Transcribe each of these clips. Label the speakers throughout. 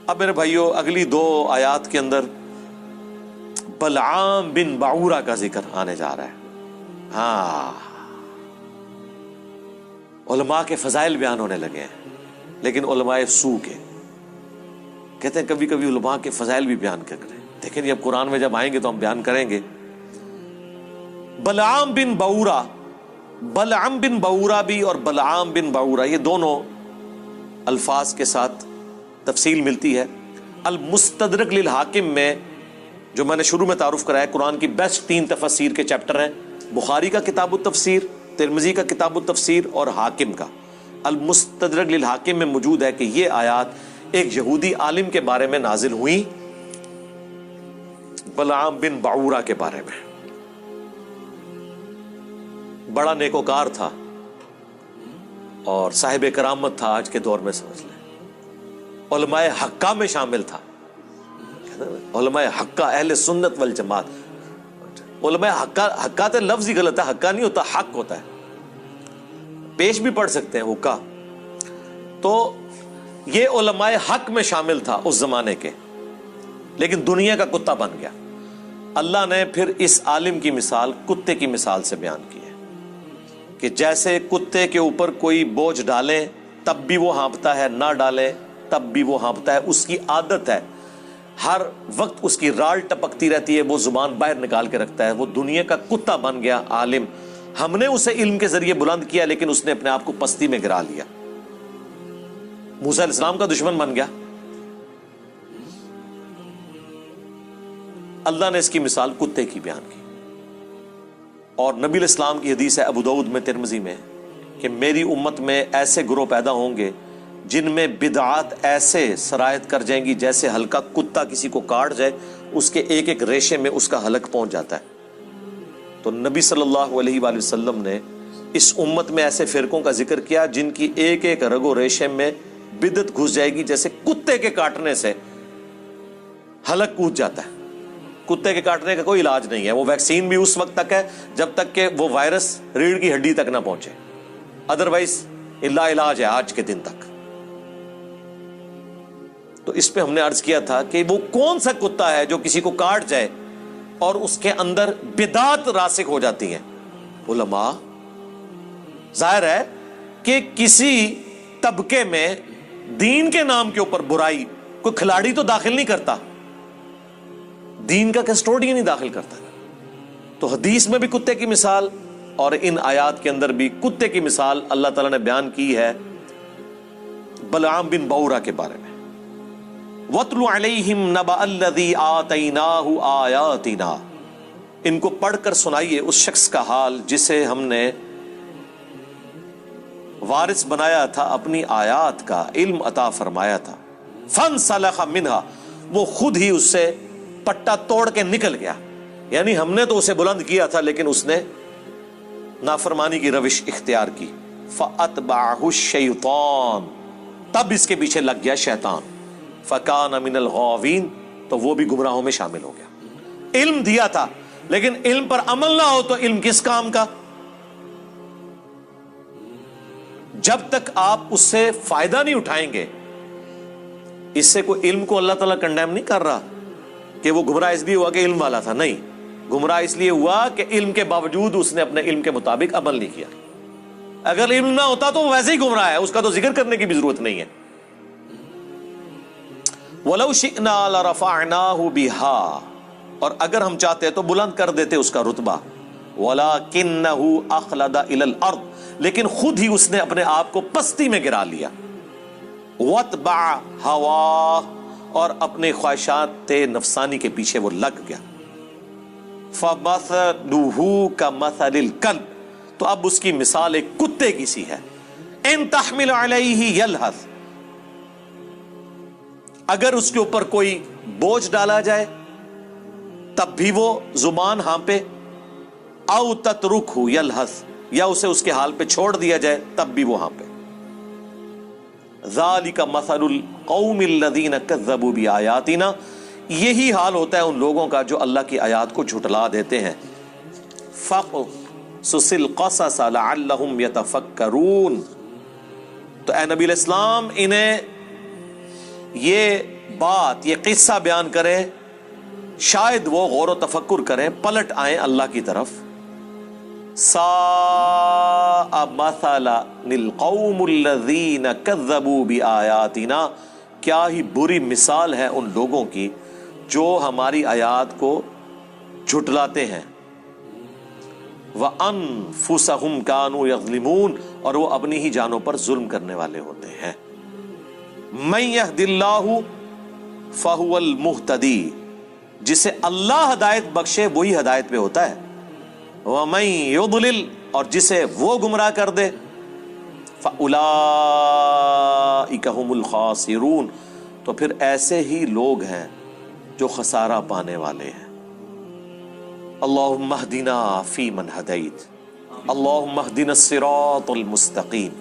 Speaker 1: اب میرے بھائیو اگلی 2 آیات کے اندر بلعام بن بعورہ کا ذکر آنے جا رہا ہے. ہاں، علماء کے فضائل بیان ہونے لگے ہیں، لیکن علماء سو کے کہتے ہیں کبھی کبھی علماء کے فضائل بھی بیان کر کریں. دیکھیں یہ اب قرآن میں جب آئیں گے تو ہم بیان کریں گے. بلعام بن بعورہ، بلعم بن بعورہ بھی اور بلعام بن بعورہ یہ دونوں الفاظ کے ساتھ تفصیل ملتی ہے. المستدرک للحاکم میں جو میں نے شروع میں تعارف کرایا، قرآن کی بیسٹ 3 تفسیر کے چیپٹر ہیں، بخاری کا کتاب التفسیر، ترمذی کا کتاب التفسیر اور حاکم کا. المستدرک للحاکم میں موجود ہے کہ یہ آیات ایک یہودی عالم کے بارے میں نازل ہوئی، بلعام بن بعورہ کے بارے میں. بڑا نیکوکار تھا اور صاحب کرامت تھا، آج کے دور میں سمجھ لیں علماء حقہ میں شامل تھا. علماء حقہ، اہل سنت والجماعت. علماء حقہ تے لفظ ہی غلط ہے، حقہ نہیں ہوتا، حق ہوتا ہے، پیش بھی پڑھ سکتے ہیں حقہ. تو یہ علماء حق میں شامل تھا اس زمانے کے، لیکن دنیا کا کتا بن گیا. اللہ نے پھر اس عالم کی مثال کتے کی مثال سے بیان کی ہے کہ جیسے کتے کے اوپر کوئی بوجھ ڈالیں تب بھی وہ ہانپتا ہے، نہ ڈالیں تب بھی وہ ہانپتا ہے. اس کی عادت ہے، ہر وقت اس کی رال ٹپکتی رہتی ہے، وہ زبان باہر نکال کے رکھتا ہے. وہ دنیا کا کتا بن گیا عالم. ہم نے اسے علم کے ذریعے بلند کیا، لیکن اس نے اپنے آپ کو پستی میں گرا لیا. موسیٰ علیہ السلام کا دشمن بن گیا. اللہ نے اس کی مثال کتے کی بیان کی. اور نبی علیہ السلام کی حدیث ہے ابو داؤد میں، ترمذی میں، کہ میری امت میں ایسے گروہ پیدا ہوں گے جن میں بدعات ایسے سرایت کر جائیں گی جیسے ہلکا کتا کسی کو کاٹ جائے، اس کے ایک ایک ریشے میں اس کا حلق پہنچ جاتا ہے. تو نبی صلی اللہ علیہ وآلہ وسلم نے اس امت میں ایسے فرقوں کا ذکر کیا جن کی ایک ایک رگ و ریشے میں بدعت گھس جائے گی، جیسے کتے کے کاٹنے سے حلق کود جاتا ہے. کتے کے کاٹنے کا کوئی علاج نہیں ہے، وہ ویکسین بھی اس وقت تک ہے جب تک کہ وہ وائرس ریڑھ کی ہڈی تک نہ پہنچے، ادروائز لا علاج ہے آج کے دن تک. تو اس پہ ہم نے عرض کیا تھا کہ وہ کون سا کتا ہے جو کسی کو کاٹ جائے اور اس کے اندر بدعات راسخ ہو جاتی ہیں. علماء، ظاہر ہے کہ کسی طبقے میں دین کے نام کے اوپر برائی کوئی کھلاڑی تو داخل نہیں کرتا، دین کا کسٹوڈین نہیں داخل کرتا. تو حدیث میں بھی کتے کی مثال اور ان آیات کے اندر بھی کتے کی مثال اللہ تعالیٰ نے بیان کی ہے بلعام بن بعورہ کے بارے میں. وَاتْلُ عَلَيْهِمْ نَبَأَ الَّذِي آتَيْنَاهُ آيَاتِنَا، ان کو پڑھ کر سنائیے اس شخص کا حال جسے ہم نے وارث بنایا تھا اپنی آیات کا، علم عطا فرمایا تھا. فَانْسَلَخَ مِنْهَا، وہ خود ہی اس سے پٹا توڑ کے نکل گیا. یعنی ہم نے تو اسے بلند کیا تھا لیکن اس نے نافرمانی کی روش اختیار کی. فَأَتْبَعَهُ الشَّيْطَانُ، تب اس کے پیچھے لگ گیا شیطان. فَكَانَ مِنَ الْغَاوِينَ، تو وہ بھی گمراہوں میں شامل ہو گیا. علم دیا تھا لیکن علم پر عمل نہ ہو تو علم کس کام کا؟ جب تک آپ اس سے فائدہ نہیں اٹھائیں گے. اس سے کوئی علم کو اللہ تعالیٰ کنڈیم نہیں کر رہا کہ وہ گمراہ اس لیے ہوا کہ علم والا تھا، نہیں، گمراہ اس لیے ہوا کہ علم کے باوجود اس نے اپنے علم کے مطابق عمل نہیں کیا. اگر علم نہ ہوتا تو وہ ویسے ہی گمراہ ہے، اس کا تو ذکر کرنے کی بھی ضرورت نہیں ہے. وَلَوْ شِئْنَا لَرَفَعْنَاهُ بِهَا، اور اگر ہم چاہتے تو بلند کر دیتے اس کا رتبہ. وَلَكِنَّهُ أَخْلَدَ إِلَى الْأَرْضِ، لیکن خود ہی اس نے اپنے آپ کو پستی میں گرا لیا. وَاتْبَعَ هَوَاهُ، اور اپنے خواہشات نفسانی کے پیچھے وہ لگ گیا. فَمَثَلُهُ كَمَثَلِ الْكَلْبِ، تو اب اس کی مثال ایک کتے کی سی ہے. إِن تَحْمِلْ عَلَيْهِ يَلْهَثْ، اگر اس کے اوپر کوئی بوجھ ڈالا جائے تب بھی وہ زبان ہانپے. او تترکہ یلہث، یا اسے اس کے حال پہ چھوڑ دیا جائے تب بھی وہ ہانپے. ذالک مثل القوم الذین کذبوا بآیاتنا، یہی حال ہوتا ہے ان لوگوں کا جو اللہ کی آیات کو جھٹلا دیتے ہیں. فقصص القصص لعلہم یتفکرون، تو اے نبی علیہ السلام انہیں یہ بات، یہ قصہ بیان کریں، شاید وہ غور و تفکر کریں، پلٹ آئیں اللہ کی طرف. ساء مثلا للقوم الذین کذبوا بآیاتنا، کیا ہی بری مثال ہے ان لوگوں کی جو ہماری آیات کو جھٹلاتے ہیں. وَأَنفُسَهُمْ كَانُوا يَظْلِمُونَ، اور وہ اپنی ہی جانوں پر ظلم کرنے والے ہوتے ہیں. مَن يَهْدِ اللَّهُ فَهُوَ الْمُهْتَدِي، جسے اللہ ہدایت بخشے وہی ہدایت پہ ہوتا ہے. وَمَن يُضْلِلْ، اور جسے وہ گمراہ کر دے، فَأُولَئِكَ هُمُ الْخَاسِرُونَ، تو پھر ایسے ہی لوگ ہیں جو خسارہ پانے والے ہیں. اللہم اہدنا فیمن ہدیت، اللہم اہدنا الصراط المستقیم،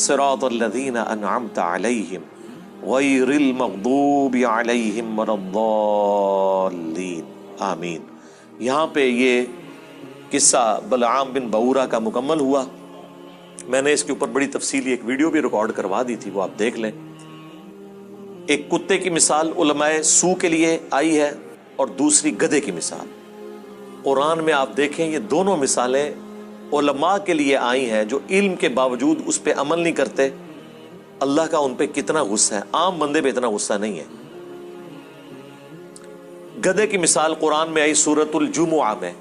Speaker 1: صراط الذین انعمت علیہم غیر المغضوب علیہم ولا الضالین، آمین. یہاں پہ یہ قصہ بلعام بن بعورہ کا مکمل ہوا. میں نے اس کے اوپر بڑی تفصیلی ایک ویڈیو بھی ریکارڈ کروا دی تھی، وہ آپ دیکھ لیں. ایک کتے کی مثال علماء سو کے لیے آئی ہے اور دوسری گدھے کی مثال. قرآن میں آپ دیکھیں یہ دونوں مثالیں علماء کے لیے آئی ہیں جو علم کے باوجود اس پہ عمل نہیں کرتے. اللہ کا ان پہ کتنا غصہ ہے، عام بندے پہ اتنا غصہ نہیں ہے. گدھے کی مثال قرآن میں آئی سورۃ الجمعہ میں.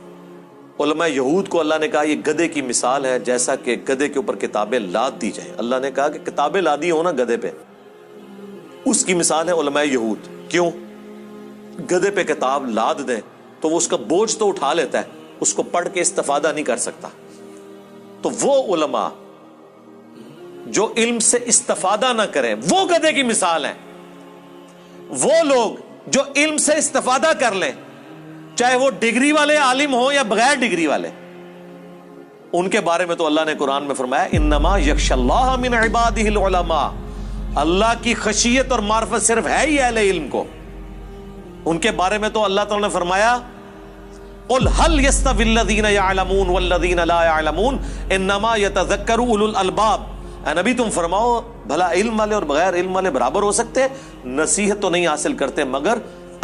Speaker 1: علماء یہود کو اللہ نے کہا یہ گدھے کی مثال ہے، جیسا کہ گدھے کے اوپر کتابیں لاد دی جائیں. اللہ نے کہا کہ کتابیں لادی ہو نا گدھے پہ، اس کی مثال ہے علماء یہود. کیوں؟ گدھے پہ کتاب لاد دیں تو وہ اس کا بوجھ تو اٹھا لیتا ہے، اس کو پڑھ کے استفادہ نہیں کر سکتا. تو وہ علماء جو علم سے استفادہ نہ کریں وہ گدھے کی مثال ہیں. وہ لوگ جو علم سے استفادہ کر لیں، چاہے وہ ڈگری والے عالم ہوں یا بغیر ڈگری والے، ان کے بارے میں تو اللہ نے قرآن میں فرمایا انما یخشی اللہ من عبادہ العلماء، اللہ کی خشیت اور معرفت صرف ہے ہی اہل علم کو. ان کے بارے میں تو اللہ تعالیٰ نے فرمایا قل هل يستوي الذين يعلمون والذين لا يعلمون انما يتذكر اولو الالباب. اے نبی تم فرماؤ بھلا علم والے اور بغیر علم والے برابر ہو سکتے؟ نصیحت تو نہیں حاصل کرتے مگر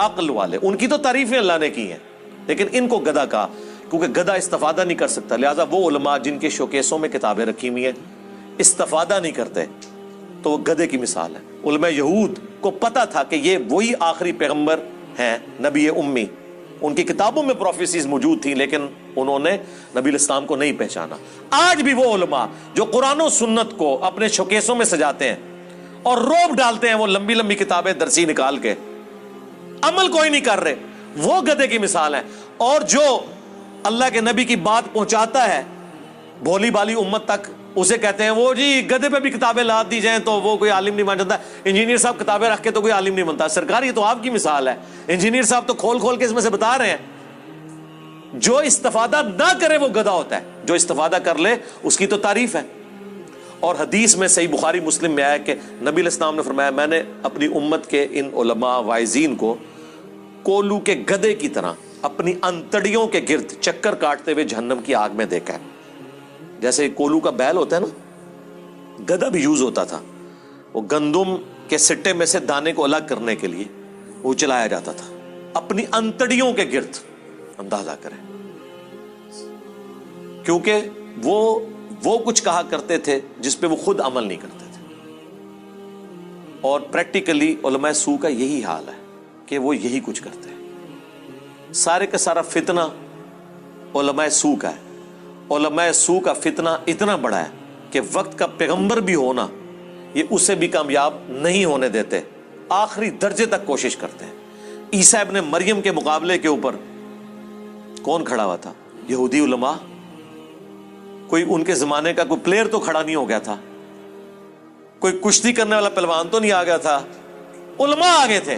Speaker 1: عقل والے. ان کی تو تعریفیں اللہ نے کی ہیں، لیکن ان کو گدھا کہا کیونکہ گدھا استفادہ نہیں کر سکتا. لہٰذا وہ علماء جن کے شوکیسوں میں کتابیں رکھی ہوئی ہیں استفادہ نہیں کرتے تو وہ گدھے کی مثال ہے. علماء یہود کو پتا تھا کہ یہ وہی آخری پیغمبر ہیں، نبی امی. ان کی کتابوں میں پروفیسیز موجود تھیں لیکن انہوں نے نبی الاسلام کو نہیں پہچانا. آج بھی وہ علماء جو قرآن و سنت کو اپنے شوکیسوں میں سجاتے ہیں اور روب ڈالتے ہیں وہ لمبی لمبی کتابیں درسی نکال کے، عمل کوئی نہیں کر رہے، وہ گدھے کی مثال ہیں. اور جو اللہ کے نبی کی بات پہنچاتا ہے بھولی بالی امت تک، اسے کہتے ہیں وہ جی گدھے پہ بھی کتابیں لاد دی جائیں تو وہ کوئی عالم نہیں بن جاتا. انجینئر صاحب کتابیں رکھ کے تو کوئی عالم نہیں بنتا. سرکار یہ تو آپ کی مثال ہے. انجینئر صاحب تو کھول کھول کے اس میں سے بتا رہے ہیں. جو استفادہ نہ کرے وہ گدھا ہوتا ہے، جو استفادہ کر لے اس کی تو تعریف ہے. اور حدیث میں صحیح بخاری مسلم میں آیا کہ نبی علیہ السلام نے فرمایا میں نے اپنی امت کے ان علماء واعظین کو کولو کے گدھے کی طرح اپنی انتڑیوں کے گرد چکر کاٹتے ہوئے جہنم کی آگ میں دیکھا ہے. جیسے کولو کا بیل ہوتا ہے نا، گدھا بھی یوز ہوتا تھا. وہ گندم کے سٹے میں سے دانے کو الگ کرنے کے لیے وہ چلایا جاتا تھا اپنی انتڑیوں کے گرد. اندازہ کریں، کیونکہ وہ کچھ کہا کرتے تھے جس پہ وہ خود عمل نہیں کرتے تھے. اور پریکٹیکلی علماء سو کا یہی حال ہے کہ وہ یہی کچھ کرتے ہیں. سارے کا سارا فتنہ علماء سو کا ہے. علماء سو کا فتنہ اتنا بڑا ہے کہ وقت کا پیغمبر بھی ہونا یہ اسے بھی کامیاب نہیں ہونے دیتے، آخری درجے تک کوشش کرتے ہیں. عیسیٰ ابن مریم کے مقابلے کے اوپر کون کھڑا ہوا تھا؟ یہودی علماء. کوئی ان کے زمانے کا کوئی پلیئر تو کھڑا نہیں ہو گیا تھا، کوئی کشتی کرنے والا پہلوان تو نہیں آ گیا تھا. علماء آگے تھے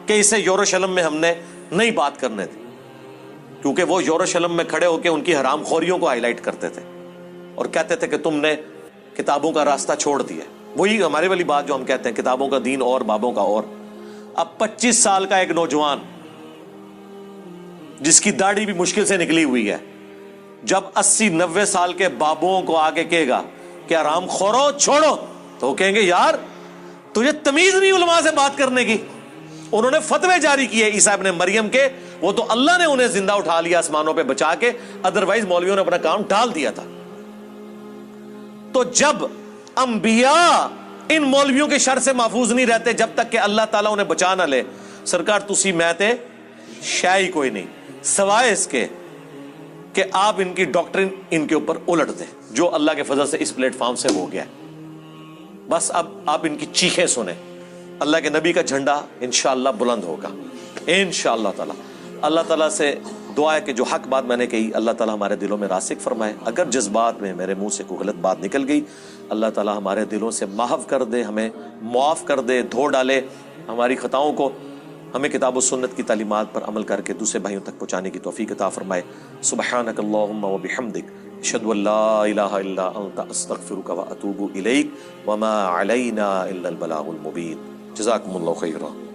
Speaker 1: کہ اسے یروشلم میں ہم نے نہیں بات کرنے تھی، کیونکہ وہ یروشلم میں کھڑے ہو کے ان کی حرام خوریوں کو ہائی لائٹ کرتے تھے اور کہتے تھے کہ تم نے کتابوں کا راستہ چھوڑ دیا. وہی ہمارے والی بات جو ہم کہتے ہیں کتابوں کا دین اور بابوں کا اور. اب 25 سال کا ایک نوجوان جس کی داڑھی بھی مشکل سے نکلی ہوئی ہے، جب 80-90 سال کے بابوں کو آگے کہے گا کہ حرام خورو چھوڑو، تو کہیں گے یار تجھے تمیز نہیں علماء سے بات کرنے کی؟ انہوں نے فتوے جاری کیے عیسیٰ ابن مریم کے، وہ تو اللہ نے انہیں زندہ اٹھا لیا آسمانوں پہ بچا کے، ادروائز مولویوں نے اپنا کام ڈال دیا تھا۔ تو جب انبیاء ان مولویوں کے شر سے محفوظ نہیں رہتے جب تک کہ اللہ تعالیٰ انہیں بچا نہ لے، سرکار تسی میں تے شاہی کوئی نہیں سوائے اس کے کہ آپ ان کی ڈاکٹرن ان کے اوپر الٹ دیں، جو اللہ کے فضل سے اس پلیٹ فارم سے ہو گیا ہے۔ بس اب آپ ان کی چیخیں سنیں، اللہ کے نبی کا جھنڈا انشاءاللہ بلند ہوگا انشاءاللہ تعالی۔ اللہ تعالیٰ سے دعا ہے کہ جو حق بات میں نے کہی اللہ تعالیٰ ہمارے دلوں میں راسخ فرمائے، اگر جذبات میں میرے منہ سے کوئی غلط بات نکل گئی اللہ تعالیٰ ہمارے دلوں سے محو کر دے، ہمیں معاف کر دے، دھو ڈالے ہماری خطاؤں کو، ہمیں کتاب و سنت کی تعلیمات پر عمل کر کے دوسرے بھائیوں تک پہنچانے کی توفیق عطا فرمائے۔ سبحانک اللہم و بحمدک، اشہد ان لا الہ الا انت، استغفرک و اتوب الیک، وما علینا الا البلاغ المبین۔ جزاکم اللہ خیرا۔